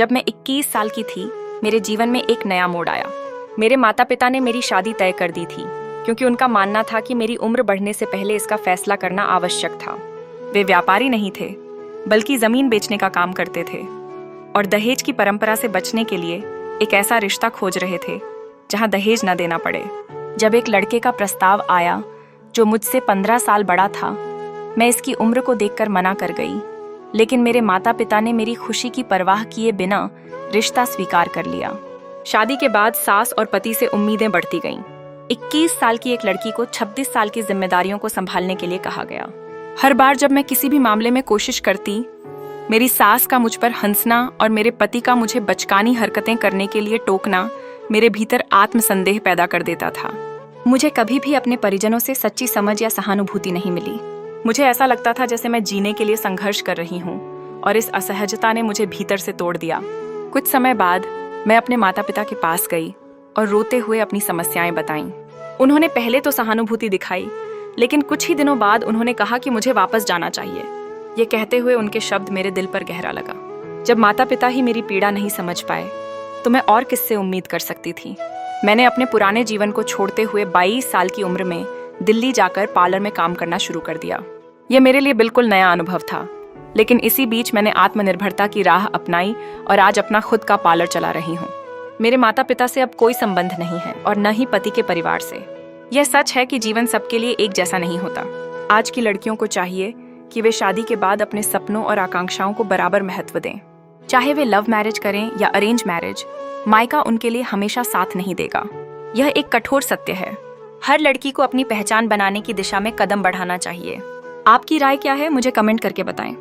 जब मैं 21 साल की थी, मेरे जीवन में एक नया मोड़ आया। मेरे माता पिता ने मेरी शादी तय कर दी थी, क्योंकि उनका मानना था कि मेरी उम्र बढ़ने से पहले इसका फैसला करना आवश्यक था। वे व्यापारी नहीं थे, बल्कि जमीन बेचने का काम करते थे और दहेज की परंपरा से बचने के लिए एक ऐसा रिश्ता खोज रहे थे जहां दहेज न देना पड़े। जब एक लड़के का प्रस्ताव आया जो मुझसे 15 साल बड़ा था, मैं इसकी उम्र को देखकर मना कर गई, लेकिन मेरे माता पिता ने मेरी खुशी की परवाह किए बिना रिश्ता स्वीकार कर लिया। शादी के बाद सास और पति से उम्मीदें बढ़ती गईं। 21 साल की एक लड़की को 26 साल की जिम्मेदारियों को संभालने के लिए कहा गया। हर बार जब मैं किसी भी मामले में कोशिश करती, मेरी सास का मुझ पर हंसना और मेरे पति का मुझे बचकानी हरकतें करने के लिए टोकना मेरे भीतर आत्मसंदेह पैदा कर देता था। मुझे कभी भी अपने परिजनों से सच्ची समझ या सहानुभूति नहीं मिली। मुझे ऐसा लगता था जैसे मैं जीने के लिए संघर्ष कर रही हूँ, और इस असहजता ने मुझे भीतर से तोड़ दिया। कुछ समय बाद मैं अपने माता पिता के पास गई और रोते हुए अपनी समस्याएं बताईं। उन्होंने पहले तो सहानुभूति दिखाई, लेकिन कुछ ही दिनों बाद उन्होंने कहा कि मुझे वापस जाना चाहिए। ये कहते हुए उनके शब्द मेरे दिल पर गहरा लगा। जब माता पिता ही मेरी पीड़ा नहीं समझ पाए, तो मैं और किससे उम्मीद कर सकती थी। मैंने अपने पुराने जीवन को छोड़ते हुए 22 साल की उम्र में दिल्ली जाकर पार्लर में काम करना शुरू कर दिया। यह मेरे लिए बिल्कुल नया अनुभव था, लेकिन इसी बीच मैंने आत्मनिर्भरता की राह अपनाई और आज अपना खुद का पार्लर चला रही हूँ। मेरे माता पिता से अब कोई संबंध नहीं है और न ही पति के परिवार से। यह सच है कि जीवन सबके लिए एक जैसा नहीं होता। आज की लड़कियों को चाहिए कि वे शादी के बाद अपने सपनों और आकांक्षाओं को बराबर महत्व दें। चाहे वे लव मैरिज करें या अरेंज मैरिज, मायका उनके लिए हमेशा साथ नहीं देगा। यह एक कठोर सत्य है। हर लड़की को अपनी पहचान बनाने की दिशा में कदम बढ़ाना चाहिए। आपकी राय क्या है? मुझे कमेंट करके बताएं।